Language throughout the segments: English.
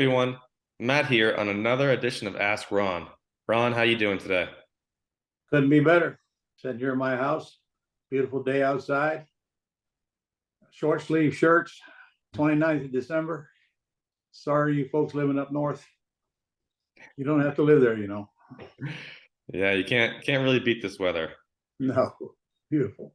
everyone. Matt here on another edition of Ask Ron. Ron, how you doing today? Couldn't be better. Sitting here in my house, beautiful day outside, short sleeve shirts, 29th of December. Sorry, you folks living up north. You don't have to live there, you know. Yeah, you can't really beat this weather. No, beautiful.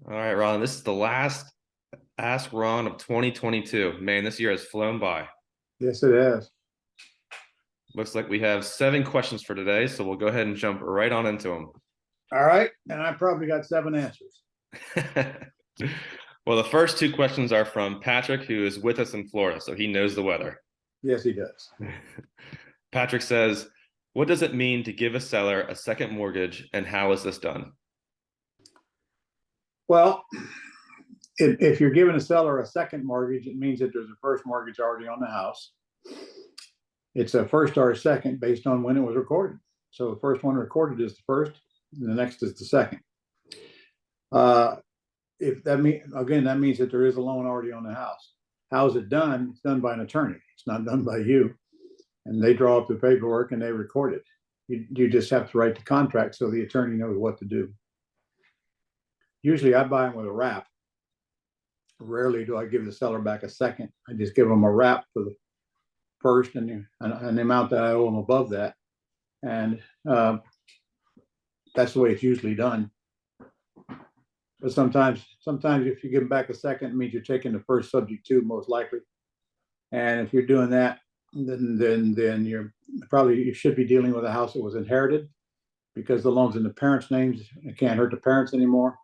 All right, Ron, this is the last Ask Ron of 2022. Man, this year has flown by. Yes, it has. Looks like we have 7 questions for today, so we'll go ahead and jump right on into them. All right, and I probably got 7 answers. Well, the first 2 questions are from Patrick, who is with us in Florida, so he knows the weather. Yes, he does. Patrick says, what does it mean to give a seller a second mortgage, and how is this done? Well, if you're giving a seller a second mortgage, it means that there's a first mortgage already on the house. It's a first or a second based on when it was recorded. So the first one recorded is the first, and the next is the second. If that means that there is a loan already on the house. How is it done? It's done by an attorney. It's not done by you. And they draw up the paperwork and they record it. You just have to write the contract so the attorney knows what to do. Usually I buy them with a wrap. Rarely do I give the seller back a second. I just give them a wrap for the first and the amount that I owe them above that. And that's the way it's usually done. But sometimes if you give them back a second, it means you're taking the first subject to, most likely. And if you're doing that, then you should be dealing with a house that was inherited, because the loan's in the parents' names. It can't hurt the parents anymore.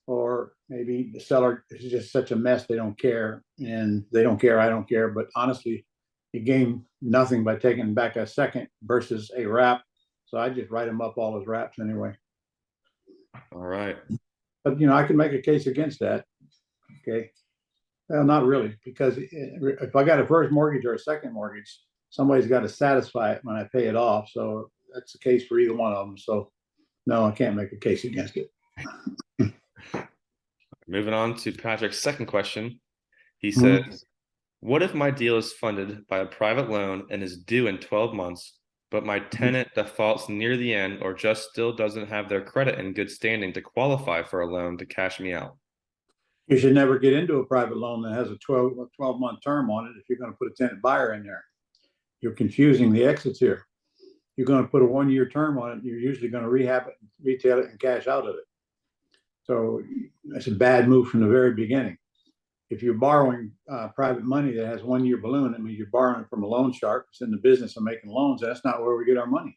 Or maybe the seller is just such a mess, they don't care, and they don't care, I don't care. But honestly, you gain nothing by taking back a second versus a wrap. So I just write them up all as wraps anyway. All right. But, I can make a case against that. Okay. Well, not really, because if I got a first mortgage or a second mortgage, somebody's got to satisfy it when I pay it off. So that's the case for either one of them. So no, I can't make a case against it. Moving on to Patrick's second question. He says, what if my deal is funded by a private loan and is due in 12 months, but my tenant defaults near the end or just still doesn't have their credit in good standing to qualify for a loan to cash me out? You should never get into a private loan that has a 12-month term on it if you're going to put a tenant buyer in there. You're confusing the exits here. You're going to put a 1-year term on it, you're usually going to rehab it, retail it, and cash out of it. So that's a bad move from the very beginning. If you're borrowing private money that has 1-year balloon, that means you're borrowing from a loan shark that's in the business of making loans. That's not where we get our money.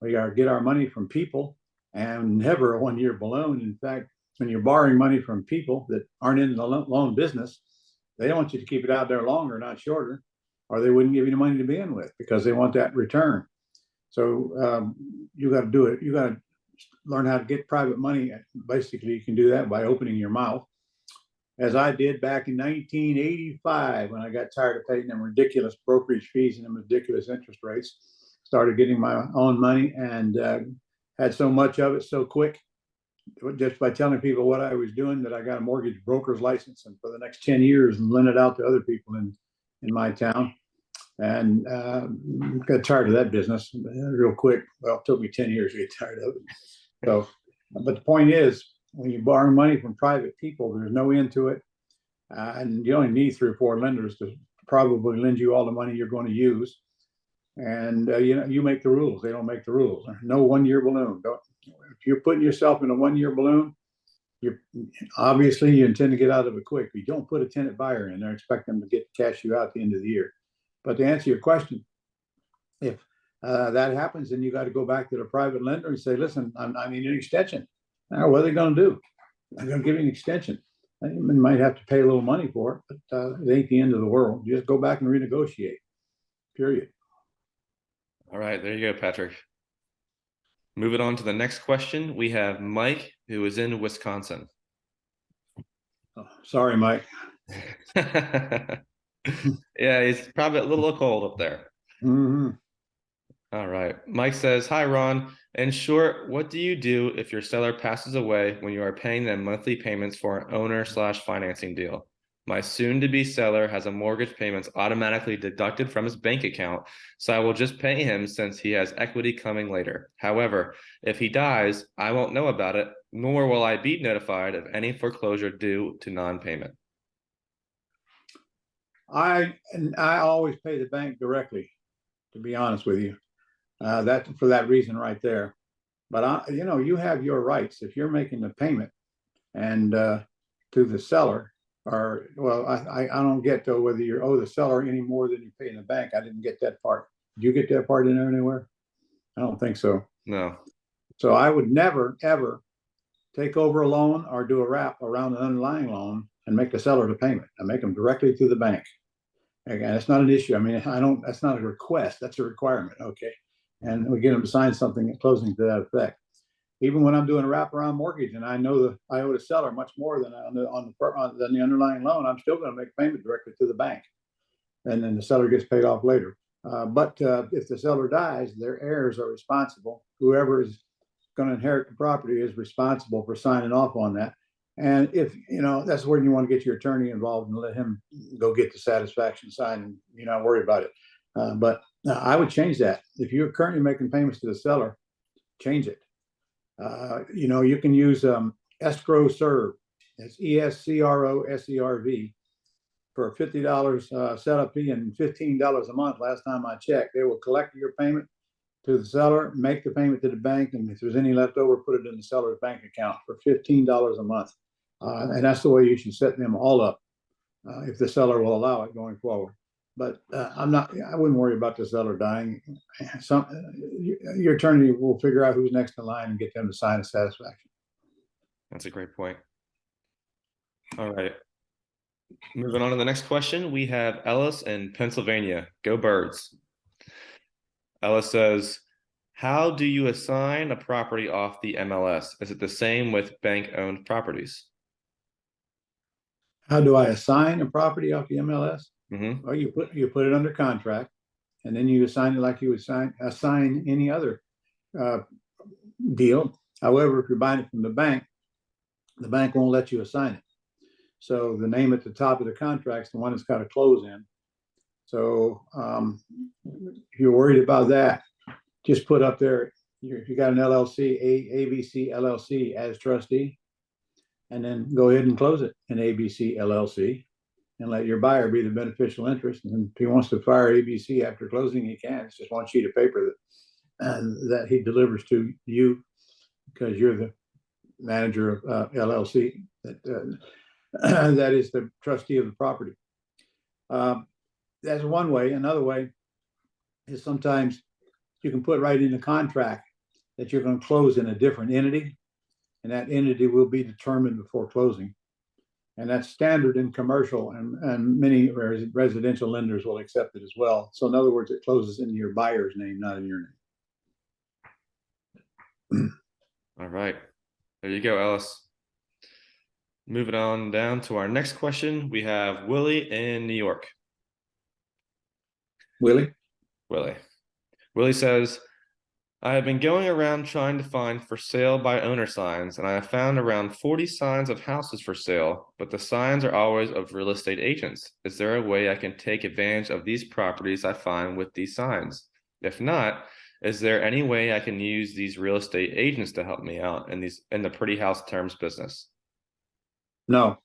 We got to get our money from people, and never a 1-year balloon. In fact, when you're borrowing money from people that aren't in the loan business, they want you to keep it out there longer, not shorter, or they wouldn't give you the money to begin with, because they want that return. So you got to do it. You got to learn how to get private money. Basically, you can do that by opening your mouth, as I did back in 1985 when I got tired of paying them ridiculous brokerage fees and them ridiculous interest rates. Started getting my own money and had so much of it so quick, just by telling people what I was doing, that I got a mortgage broker's license, and for the next 10 years and lent it out to other people in my town. And got tired of that business real quick. Well, it took me 10 years to get tired of it. So, but the point is, when you borrow money from private people, there's no end to it. And you only need 3 or 4 lenders to probably lend you all the money you're going to use. And, you make the rules. They don't make the rules. No 1-year balloon. If you're putting yourself in a 1-year balloon, obviously you intend to get out of it quick. You don't put a tenant buyer in there, expect them to cash you out at the end of the year. But to answer your question, if that happens, then you got to go back to the private lender and say, listen, I need an extension. Now, what are they going to do? They're going to give you an extension. You might have to pay a little money for it, but it ain't the end of the world. You just go back and renegotiate, period. All right, there you go, Patrick. Moving on to the next question, we have Mike, who is in Wisconsin. Oh, sorry, Mike. Yeah, it's probably a little cold up there. Mm-hmm. All right. Mike says, hi, Ron. In short, what do you do if your seller passes away when you are paying them monthly payments for an owner/financing deal? My soon-to-be seller has a mortgage payments automatically deducted from his bank account, so I will just pay him since he has equity coming later. However, if he dies, I won't know about it, nor will I be notified of any foreclosure due to non-payment. I always pay the bank directly, to be honest with you. That for that reason right there. But you have your rights if you're making the payment and to the seller, or well, I don't get though whether you owe the seller any more than you pay in the bank. I didn't get that part. Did you get that part in there anywhere? I don't think so. No. So I would never ever take over a loan or do a wrap around an underlying loan and make the seller the payment. I make them directly to the bank. Again, it's not an issue. I mean, I don't. That's not a request. That's a requirement. Okay, and we get them to sign something at closing to that effect. Even when I'm doing a wraparound mortgage and I know that I owe the seller much more than than the underlying loan, I'm still going to make payment directly to the bank, and then the seller gets paid off later. But if the seller dies, their heirs are responsible. Whoever is going to inherit the property is responsible for signing off on that. And if that's where you want to get your attorney involved and let him go get the satisfaction sign, and you're not worried about it. But I would change that. If you're currently making payments to the seller, change it. You can use escrow serve. It's ESCROSERV for $50 setup fee and $15 a month. Last time I checked, they will collect your payment to the seller, make the payment to the bank, and if there's any left over, put it in the seller's bank account for $15 a month. And that's the way you should set them all up if the seller will allow it going forward. But I wouldn't worry about the seller dying. Your attorney will figure out who's next in line and get them to sign a satisfaction. That's a great point. All right. Moving on to the next question, we have Ellis in Pennsylvania. Go Birds. Ellis says, how do you assign a property off the MLS? Is it the same with bank-owned properties? How do I assign a property off the MLS? Mm-hmm. Well, you put it under contract, and then you assign it like you would assign any other deal. However, if you're buying it from the bank won't let you assign it. So the name at the top of the contract is the one that's got to close in. So if you're worried about that, just put up there, if you got an LLC, ABC LLC as trustee, and then go ahead and close it in ABC LLC and let your buyer be the beneficial interest. And if he wants to fire ABC after closing, he can. It's just one sheet of paper that he delivers to you because you're the manager of LLC that is the trustee of the property. That's one way. Another way is sometimes you can put right in the contract that you're going to close in a different entity, and that entity will be determined before closing. And that's standard in commercial, and many residential lenders will accept it as well. So in other words, it closes in your buyer's name, not in your name. All right. There you go, Ellis. Moving on down to our next question, we have Willie in New York. Willie says, I have been going around trying to find for sale by owner signs, and I have found around 40 signs of houses for sale, but the signs are always of real estate agents. Is there a way I can take advantage of these properties I find with these signs? If not, is there any way I can use these real estate agents to help me out in the pretty house terms business? No.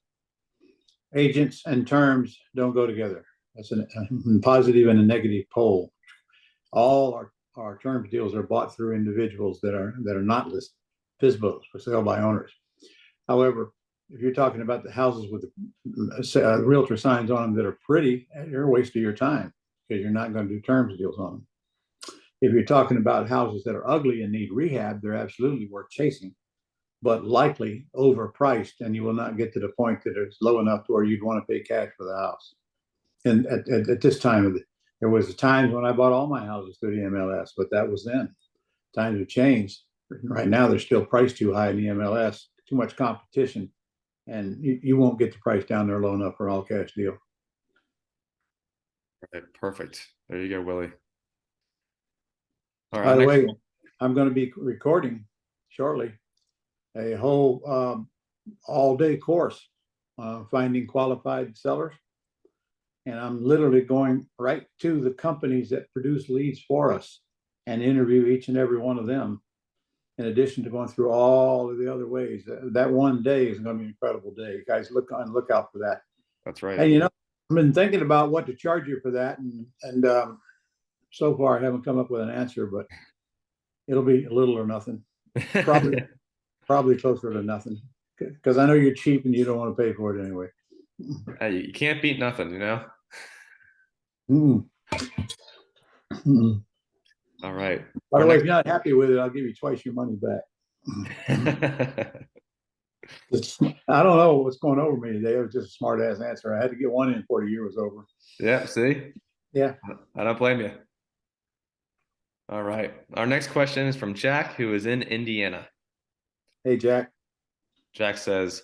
Agents and terms don't go together. That's a positive and a negative pole. All our terms deals are bought through individuals that are not listed, FSBOs, for sale by owners. However, if you're talking about the houses with the realtor signs on them that are pretty, you're a waste of your time because you're not going to do terms deals on them. If you're talking about houses that are ugly and need rehab, they're absolutely worth chasing, but likely overpriced, and you will not get to the point that it's low enough to where you'd want to pay cash for the house. And at this time there was a time when I bought all my houses through the MLS, but that was then. Times have changed. Right now, they're still priced too high in the MLS, too much competition, and you won't get the price down there low enough for an all cash deal. All right, perfect. There you go, Willie. All right. By the way, I'm going to be recording shortly a whole all-day course finding qualified sellers. And I'm literally going right to the companies that produce leads for us and interview each and every one of them, in addition to going through all of the other ways. That one day is going to be an incredible day. You guys look out for that. That's right. And I've been thinking about what to charge you for that, and so far I haven't come up with an answer, but it'll be little or nothing. Probably closer to nothing, because I know you're cheap and you don't want to pay for it anyway. Hey, you can't beat nothing, you know? Mm. Mm. All right. By the way, if you're not happy with it, I'll give you twice your money back. I don't know what's going over me today. It was just a smart ass answer. I had to get one in before the year was over. Yeah, see? Yeah. I don't blame you. All right. Our next question is from Jack, who is in Indiana. Hey, Jack. Jack says,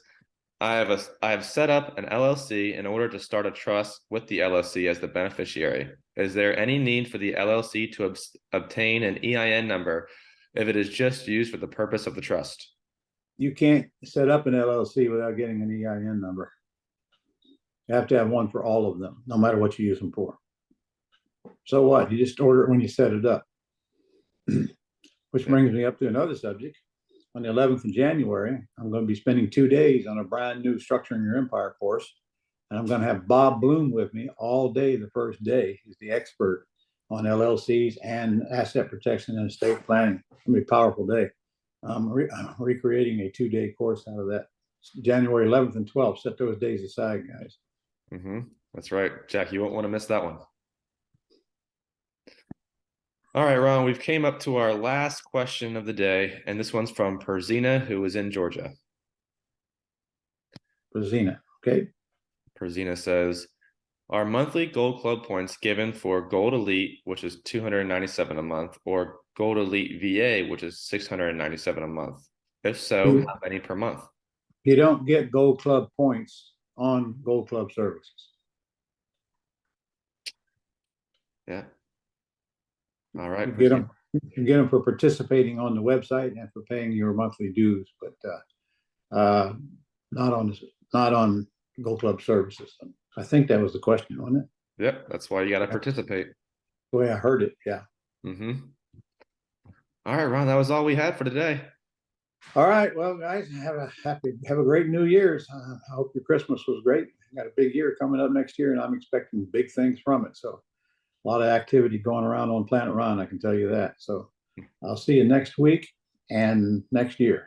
I have set up an LLC in order to start a trust with the LLC as the beneficiary. Is there any need for the LLC to obtain an EIN number if it is just used for the purpose of the trust? You can't set up an LLC without getting an EIN number. You have to have one for all of them, no matter what you use them for. So what? You just order it when you set it up. Which brings me up to another subject. On the 11th of January, I'm going to be spending 2 days on a brand new Structuring Your Empire course. And I'm going to have Bob Bloom with me all day the first day. He's the expert on LLCs and asset protection and estate planning. It's going to be a powerful day. I'm recreating a 2-day course out of that. January 11th and 12th. Set those days aside, guys. That's right. Jack, you won't want to miss that one. All right, Ron, we've came up to our last question of the day, and this one's from Perzina, who is in Georgia. Perzina, okay. Perzina says, are monthly Gold Club points given for Gold Elite, which is $297 a month, or Gold Elite VA, which is $697 a month? If so, how many per month? You don't get Gold Club points on Gold Club services. Yeah. All right. You get them for participating on the website and for paying your monthly dues, but not on Gold Club services. I think that was the question, wasn't it? Yep, that's why you got to participate. The way I heard it, yeah. All right, Ron, that was all we had for today. All right, well, guys, have a great New Year's. I hope your Christmas was great. Got a big year coming up next year, and I'm expecting big things from it. So a lot of activity going around on Planet Ron, I can tell you that. So I'll see you next week and next year.